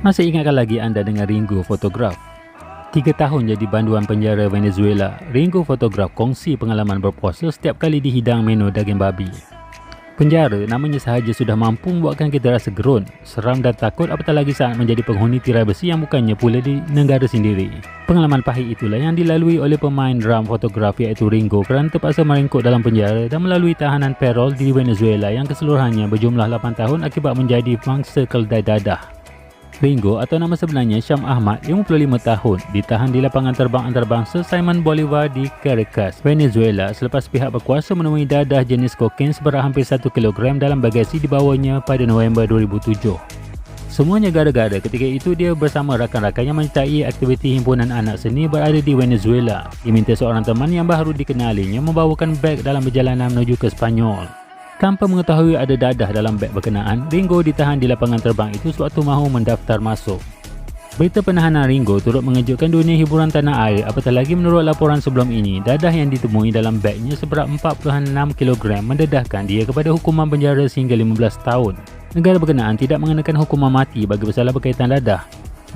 Masih ingatkah lagi anda dengan Ringo Fotograf? 3 tahun jadi banduan penjara Venezuela, Ringo Fotograf kongsi pengalaman berpuasa setiap kali dihidang menu daging babi. Penjara namanya sahaja sudah mampu membuatkan kita rasa gerun, seram dan takut, apatah lagi saat menjadi penghuni tirai besi yang bukannya pula di negara sendiri. Pengalaman pahit itulah yang dilalui oleh pemain drum fotograf iaitu Ringo kerana terpaksa meringkuk dalam penjara dan melalui tahanan parol di Venezuela yang keseluruhannya berjumlah 8 tahun akibat menjadi mangsa keldai dadah. Ringo atau nama sebenarnya Syam Ahmad, 55 tahun, ditahan di lapangan terbang antarabangsa Simon Bolivar di Caracas, Venezuela selepas pihak berkuasa menemui dadah jenis kokain seberat hampir 1 kg dalam bagasi dibawanya pada November 2007. Semuanya gara-gara ketika itu dia bersama rakan-rakannya menyertai aktiviti himpunan anak seni berada di Venezuela. Diminta seorang teman yang baru dikenalinya membawakan beg dalam perjalanan menuju ke Spanyol. Tanpa mengetahui ada dadah dalam beg berkenaan, Ringo ditahan di lapangan terbang itu sewaktu mahu mendaftar masuk. Berita penahanan Ringo turut mengejutkan dunia hiburan tanah air, apatah lagi menurut laporan sebelum ini, dadah yang ditemui dalam begnya seberat 4.6 kg mendedahkan dia kepada hukuman penjara sehingga 15 tahun. Negara berkenaan tidak mengenakan hukuman mati bagi bersalah berkaitan dadah.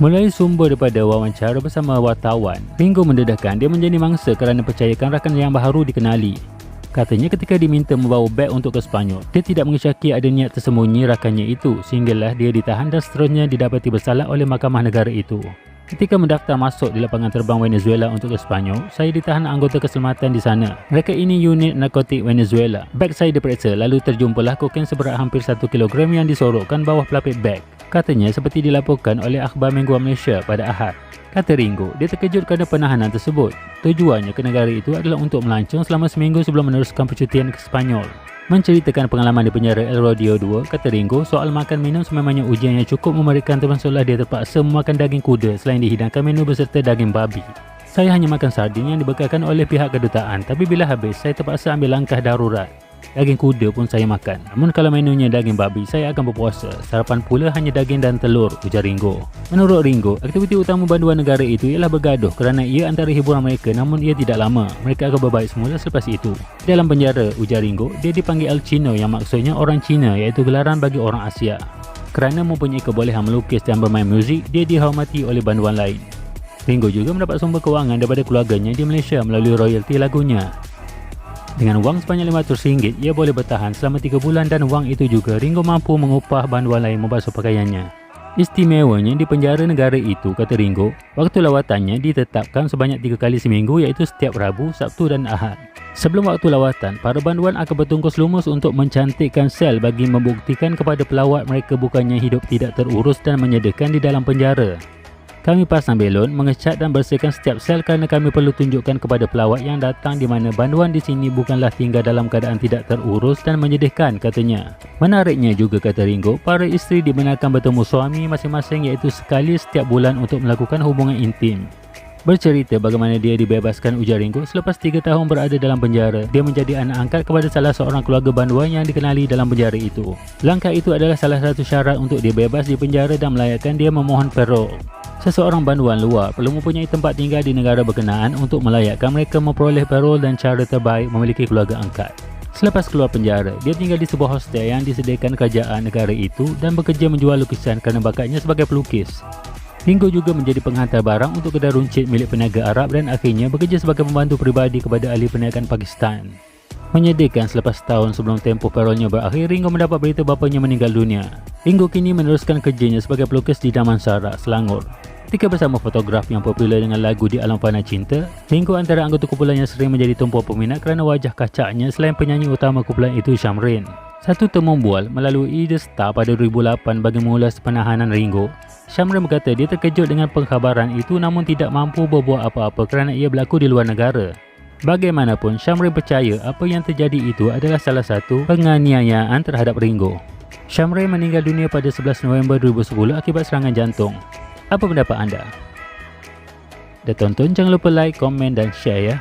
Melalui sumber daripada wawancara bersama wartawan, Ringo mendedahkan dia menjadi mangsa kerana percayakan rakan yang baru dikenali. Katanya ketika diminta membawa beg untuk ke Spanyol, dia tidak mengisyaki ada niat tersembunyi rakannya itu sehinggalah dia ditahan dan seterusnya didapati bersalah oleh mahkamah negara itu. Ketika mendaftar masuk di lapangan terbang Venezuela untuk ke Spanyol, saya ditahan anggota keselamatan di sana. Mereka ini unit narkotik Venezuela. Beg saya diperiksa lalu terjumpalah kokain seberat hampir 1 kg yang disorokkan bawah pelapik beg. Katanya seperti dilaporkan oleh Akhbar Mingguan Malaysia pada Ahad. Kata Ringo, dia terkejut kerana penahanan tersebut. Tujuannya ke negara itu adalah untuk melancong selama seminggu sebelum meneruskan percutian ke Spanyol. Menceritakan pengalaman di penjara El Rodeo 2, kata Ringo, soal makan minum sememangnya ujian yang cukup memberikan termasuklah dia terpaksa memakan daging kuda selain dihidangkan menu beserta daging babi. Saya hanya makan sardin yang dibekalkan oleh pihak kedutaan, tapi bila habis, saya terpaksa ambil langkah darurat. Daging kuda pun saya makan. Namun kalau menunya daging babi, saya akan berpuasa. Sarapan pula hanya daging dan telur, ujar Ringo. Menurut Ringo, aktiviti utama banduan negara itu ialah bergaduh kerana ia antara hiburan mereka, namun ia tidak lama. Mereka akan berbaik semula selepas itu. Dalam penjara, ujar Ringo, dia dipanggil El Chino yang maksudnya orang Cina, iaitu gelaran bagi orang Asia. Kerana mempunyai kebolehan melukis dan bermain muzik, dia dihormati oleh banduan lain. Ringo juga mendapat sumber kewangan daripada keluarganya di Malaysia melalui royalti lagunya. Dengan wang sebanyak RM500, ia boleh bertahan selama 3 bulan dan wang itu juga Ringo mampu mengupah banduan lain membasuh pakaiannya. Istimewanya di penjara negara itu, kata Ringo, waktu lawatannya ditetapkan sebanyak 3 kali seminggu iaitu setiap Rabu, Sabtu dan Ahad. Sebelum waktu lawatan, para banduan akan bertungkus lumus untuk mencantikkan sel bagi membuktikan kepada pelawat mereka bukannya hidup tidak terurus dan menyedihkan di dalam penjara. Kami pasang belon, mengecat dan bersihkan setiap sel kerana kami perlu tunjukkan kepada pelawat yang datang di mana banduan di sini bukanlah tinggal dalam keadaan tidak terurus dan menyedihkan, katanya. Menariknya juga, kata Ringo, para isteri dibenarkan bertemu suami masing-masing iaitu sekali setiap bulan untuk melakukan hubungan intim. Bercerita bagaimana dia dibebaskan, ujar Ringo, selepas 3 tahun berada dalam penjara, dia menjadi anak angkat kepada salah seorang keluarga banduan yang dikenali dalam penjara itu. Langkah itu adalah salah satu syarat untuk dia bebas di penjara dan melayakkan dia memohon parol. Seseorang banduan luar perlu mempunyai tempat tinggal di negara berkenaan untuk melayakkan mereka memperoleh parol dan cara terbaik memiliki keluarga angkat. Selepas keluar penjara, dia tinggal di sebuah hostel yang disediakan kerajaan negara itu dan bekerja menjual lukisan kerana bakatnya sebagai pelukis. Ringo juga menjadi penghantar barang untuk kedai runcit milik peniaga Arab dan akhirnya bekerja sebagai pembantu peribadi kepada ahli perniagaan Pakistan. Menyedihkan selepas tahun sebelum tempoh parolnya berakhir, Ringo mendapat berita bapanya meninggal dunia. Ringo kini meneruskan kerjanya sebagai pelukis di Damansara, Selangor. Ketika bersama fotograf yang popular dengan lagu Di Alam Fana Cinta, Ringo antara anggota kumpulan yang sering menjadi tumpuan peminat kerana wajah kacaknya selain penyanyi utama kumpulan itu Syamrin. Satu temu bual melalui The Star pada 2008 bagi mengulas penahanan Ringo. Syamrin berkata dia terkejut dengan pengkhabaran itu namun tidak mampu berbuat apa-apa kerana ia berlaku di luar negara. Bagaimanapun, Syamrin percaya apa yang terjadi itu adalah salah satu penganiayaan terhadap Ringo. Syamrin meninggal dunia pada 11 November 2010 akibat serangan jantung. Apa pendapat anda? Dah tonton, jangan lupa like, komen dan share ya.